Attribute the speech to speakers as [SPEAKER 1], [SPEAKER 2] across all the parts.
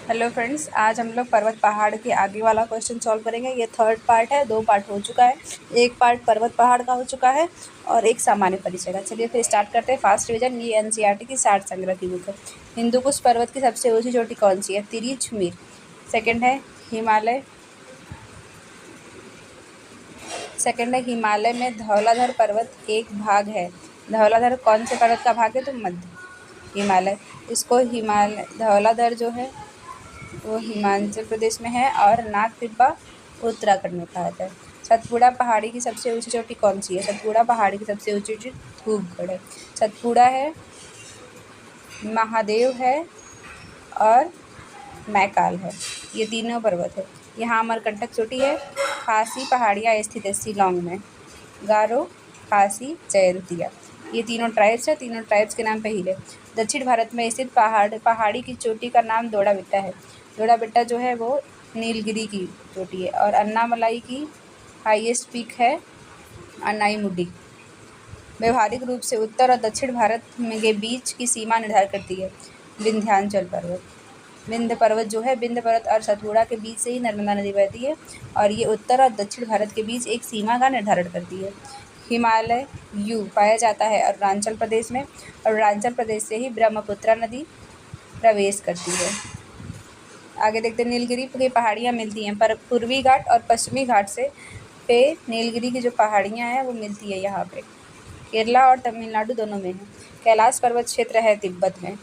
[SPEAKER 1] Hello friends, आज हम लोग पर्वत पहाड़ के आगे वाला क्वेश्चन सॉल्व करेंगे। ये थर्ड पार्ट है, 2 पार्ट हो चुका है। एक पार्ट पर्वत पहाड़ का हो चुका है और एक सामान्य परिचय का। चलिए फिर स्टार्ट करते हैं। Fast revision. ये एनसीईआरटी की 60 संग्रह की बुक है। हिंदुकुश पर्वत की सबसे ऊंची चोटी कौन सी है? तिरिच मीर। सेकेंड है हिमालय। हिमालय में धौलाधर पर्वत एक भाग है। धौलाधर कौन से पर्वत का भाग है? तो मध्य हिमालय। इसको हिमालय धौलाधर जो है वो हिमाचल प्रदेश में है और नाग टिब्बा उत्तराखंड में पाया जाता है। सतपुड़ा पहाड़ी की सबसे ऊंची चोटी कौन सी है? सतपुड़ा पहाड़ी की सबसे ऊंची चोटी धूपगढ़ है। सतपुड़ा है, महादेव है और मैकाल है। ये तीनों पर्वत है। यहाँ अमरकंटक चोटी है। खासी पहाड़ियाँ स्थित है शिलांग में। गारो, खासी, जयंतिया, ये तीनों ट्राइब्स है। तीनों ट्राइब्स के नाम पे हिल है। दक्षिण भारत में स्थित पहाड़ी की चोटी का नाम दोड़ा बेट्टा है। दोड़ा बेट्टा जो है वो नीलगिरी की चोटी है। और अन्नामलाई की हाईएस्ट पीक है अन्नाईमुडी। व्यवहारिक रूप से उत्तर और दक्षिण भारत के बीच की सीमा निर्धारित करती है विंध्याचल पर्वत। विंध्य पर्वत जो है, विंध्य पर्वत और सतपुड़ा के बीच से ही नर्मदा नदी बहती है और ये उत्तर और दक्षिण भारत के बीच एक सीमा का निर्धारण करती है। हिमालय यू पाया जाता है अरुणाचल प्रदेश में। अरुणाचल प्रदेश से ही ब्रह्मपुत्रा नदी प्रवेश करती है। आगे देखते हैं। नीलगिरी की पहाड़ियाँ मिलती हैं पर पूर्वी घाट और पश्चिमी घाट से पे नीलगिरी की जो पहाड़ियाँ हैं वो मिलती है यहाँ पे। केरला और तमिलनाडु दोनों में है। कैलाश पर्वत क्षेत्र है तिब्बत में।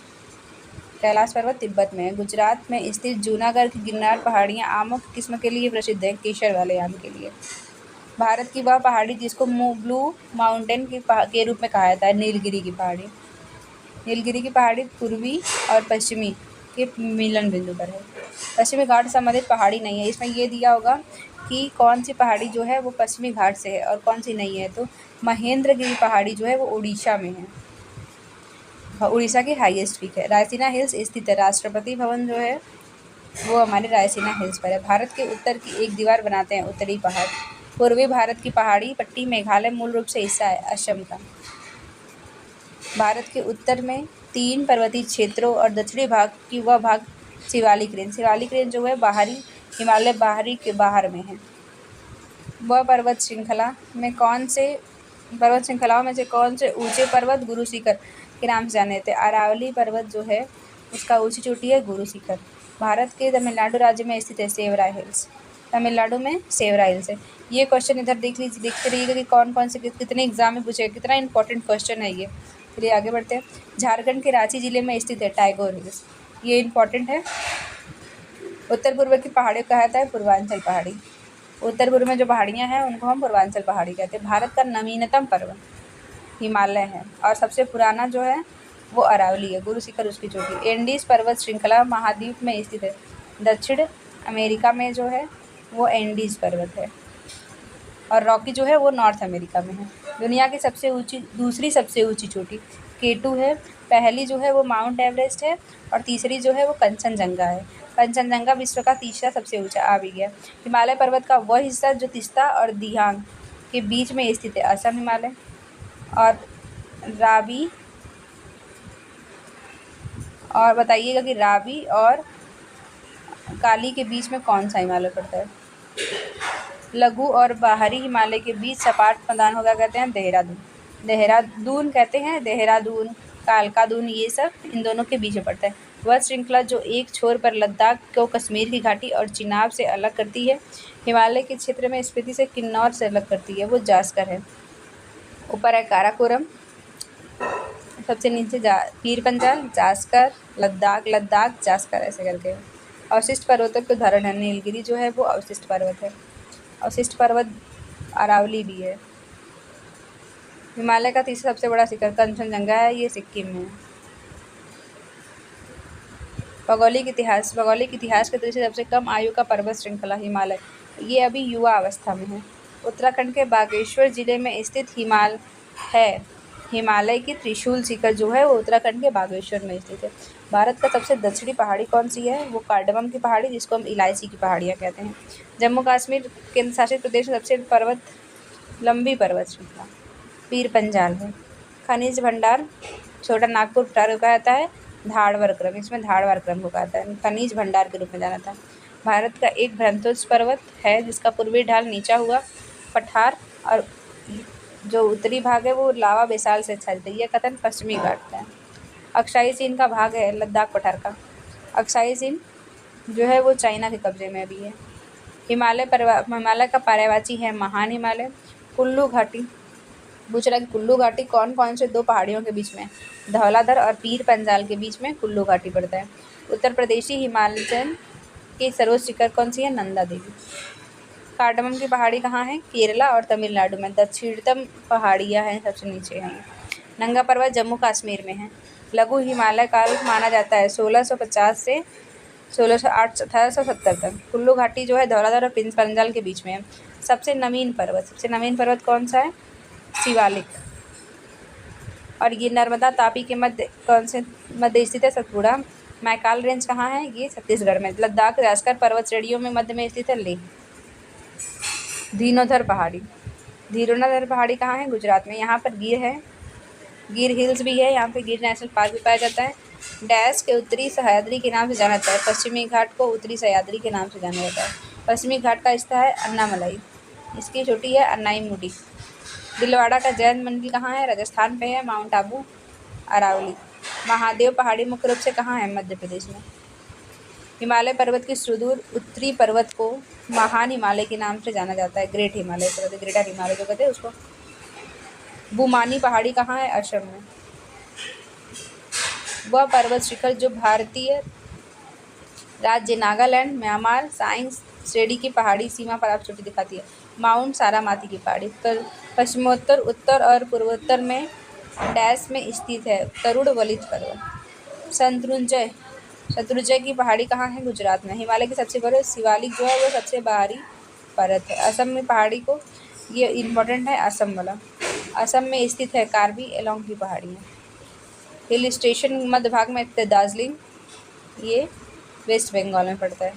[SPEAKER 1] कैलाश पर्वत तिब्बत में है। गुजरात में स्थित जूनागढ़ की गिरनार पहाड़ियाँ आमों की किस्म के लिए प्रसिद्ध है, केसर वाले आम के लिए। भारत की वह पहाड़ी जिसको ब्लू माउंटेन के रूप में कहा जाता है, नीलगिरी की पहाड़ी। नीलगिरी की पहाड़ी पूर्वी और पश्चिमी के मिलन बिंदु पर है। पश्चिमी घाट से संबंधित पहाड़ी नहीं है। इसमें ये दिया होगा कि कौन सी पहाड़ी जो है वो पश्चिमी घाट से है और कौन सी नहीं है। तो महेंद्रगिरी पहाड़ी जो है वो उड़ीसा में है। उड़ीसा की हाईएस्ट पीक है। रायसीना हिल्स स्थित है। राष्ट्रपति भवन जो है वो हमारे रायसीना हिल्स पर है। भारत के उत्तर की एक दीवार बनाते हैं उत्तरी पहाड़। पूर्वी भारत की पहाड़ी पट्टी मेघालय मूल रूप से हिस्सा है असम का। भारत के उत्तर में 3 पर्वतीय क्षेत्रों और दक्षिणी भाग की वह भाग शिवालिक रेंज जो है बाहरी हिमालय बाहरी के बाहर में है। वह पर्वत श्रृंखलाओं में से कौन से ऊंचे पर्वत गुरु शिखर के नाम से जाने जाते हैं? अरावली पर्वत जो है उसका ऊंची चोटी है गुरु शिखर। भारत के तमिलनाडु राज्य में स्थित है सेवरा हिल्स। तमिलनाडु में सेवरा हिल्स है। ये क्वेश्चन इधर देखते रहिएगा कि कौन से कितने एग्जाम में पूछेगा, कितना इंपॉर्टेंट क्वेश्चन है ये। चलिए आगे बढ़ते हैं। झारखंड के रांची जिले में स्थित है टैगोर हिल्स। ये इंपॉर्टेंट है। उत्तर पूर्व की पहाड़ियों को कहा जाता है पूर्वांचल पहाड़ी। उत्तर पूर्व में जो पहाड़ियाँ हैं उनको हम पूर्वांचल पहाड़ी कहते हैं। भारत का नवीनतम पर्वत हिमालय है और सबसे पुराना जो है वो अरावली है, गुरु शिखर उसकी चोटी। एंडीज पर्वत श्रृंखला महाद्वीप में स्थित है। दक्षिण अमेरिका में जो है वो एंडीज पर्वत है और रॉकी जो है वो नॉर्थ अमेरिका में है। दुनिया की दूसरी सबसे ऊंची चोटी केटू है। पहली जो है वो माउंट एवरेस्ट है और तीसरी जो है वो कंचनजंगा है। कंचनजंगा विश्व का तीसरा सबसे ऊंचा आ भी गया। हिमालय पर्वत का वह हिस्सा जो तिस्ता और दियांग के बीच में स्थित है असम हिमालय। और रावी और बताइएगा कि रावी और काली के बीच में कौन सा हिमालय पड़ता है? लघु और बाहरी हिमालय के बीच सपाट मैदान होगा कहते हैं देहरादून कहते हैं। देहरादून, कालकादून, ये सब इन दोनों के बीच में पड़ता है। वह श्रृंखला जो एक छोर पर लद्दाख को कश्मीर की घाटी और चिनाब से अलग करती है, हिमालय के क्षेत्र में स्पीति से किन्नौर से अलग करती है, वो जास्कर है। ऊपर है काराकोरम, सबसे नीचे पीर पंजाल, जास्कर, लद्दाख जास्कर, ऐसे करके। अवशिष्ट पर्वतों के उदाहरण है। नीलगिरी जो है वो अवशिष्ट पर्वत है। अवशिष्ट पर्वत अरावली भी है। हिमालय का तीसरा सबसे बड़ा शिखर कंचनजंगा है, ये सिक्किम में है। भौगोलिक इतिहास के दृष्टि से सबसे कम आयु का पर्वत श्रृंखला हिमालय, ये अभी युवा अवस्था में है। उत्तराखंड के बागेश्वर जिले में स्थित हिमालय की त्रिशूल शिखर जो है वो उत्तराखंड के बागेश्वर में स्थित है। भारत का सबसे दक्षिणी पहाड़ी कौन सी है? वो कार्डमम की पहाड़ी, जिसको हम इलायची की पहाड़ियाँ कहते हैं। जम्मू कश्मीर केंद्र शासित प्रदेश में सबसे लंबी पर्वत श्रृंखला पीर पंजाल है। खनिज भंडार छोटा नागपुर कहा जाता है। धारवाड़ क्रम, इसमें धारवाड़ क्रम को कहा था। खनिज भंडार के रूप में जाना था। भारत का एक भ्रंतोच्च पर्वत है जिसका पूर्वी ढाल नीचा हुआ पठार और जो उत्तरी भाग है वो लावा बेसाल से आच्छादित है। यह कथन पश्चिमी घाट का है। अक्साई चीन का भाग है लद्दाख पठार का। अक्साई चीन जो है वो चाइना के कब्जे में भी है। हिमालय का पर्यायवाची है महान हिमालय। कुल्लू घाटी, पूछ रहा है कि कुल्लू घाटी कौन कौन से दो पहाड़ियों के बीच में? धौलाधर और पीर पंजाल के बीच में कुल्लू घाटी पड़ता है। उत्तर प्रदेशी हिमालयन की सर्वोच्च शिखर कौन सी है? नंदा देवी। कार्डमम की पहाड़ी कहाँ है? केरला और तमिलनाडु में। दक्षिणतम पहाड़ियाँ हैं, सबसे नीचे हैं। नंगा पर्वत जम्मू कश्मीर में है। लघु हिमालय काल माना जाता है 1650 से 1870 तक। कुल्लू घाटी जो है धौलाधर और पीर पंजाल के बीच में है। सबसे नवीन पर्वत कौन सा है? शिवालिक। और ये नर्मदा तापी के मध्य स्थित है सतपुड़ा। मैकाल रेंज कहाँ है? ये छत्तीसगढ़ में। लद्दाख रास्कर पर्वत श्रेणियों में मध्य में स्थित है लेह। धीनोधर पहाड़ी कहाँ है? गुजरात में। यहाँ पर गिर है, गिर हिल्स भी है। यहाँ पे गिर नेशनल पार्क भी पाया जाता है। डैश के उत्तरी सह्याद्री के नाम से जाना जाता है। पश्चिमी घाट को उत्तरी सह्याद्री के नाम से जाना जाता है। पश्चिमी घाट का हिस्सा है अन्नामलाई, इसकी चोटी है अन्नाईमुडी। दिलवाड़ा का जैन मंदिर कहाँ है? राजस्थान पे है, माउंट आबू, अरावली। महादेव पहाड़ी मुख्य रूप से कहाँ है? मध्य प्रदेश में। हिमालय पर्वत की सुदूर उत्तरी पर्वत को महान हिमालय के नाम से जाना जाता है। ग्रेट हिमालय से कहते हैं, ग्रेटर हिमालय जो कहते हैं उसको। बुमानी पहाड़ी कहाँ है? असम में। वह पर्वत शिखर जो भारतीय राज्य नागालैंड, म्यांमार, साइंस श्रेणी की पहाड़ी सीमा पर आप चोटी दिखाती है। माउंट सारामाती की पहाड़ी पश्चिमोत्तर, उत्तर और पूर्वोत्तर में डैश में स्थित है। तरुण वलित पर्वत। शत्रुंजय की पहाड़ी कहाँ है? गुजरात में। हिमालय की सबसे बड़ी शिवालिक जो है वो सबसे बाहरी पर्वत है। असम में पहाड़ी को, ये इम्पोर्टेंट है असम वाला। असम में स्थित है कार्बी एलोंग की पहाड़ियाँ। हिल स्टेशन मध्य भाग में दार्जिलिंग, ये वेस्ट बंगाल में पड़ता है।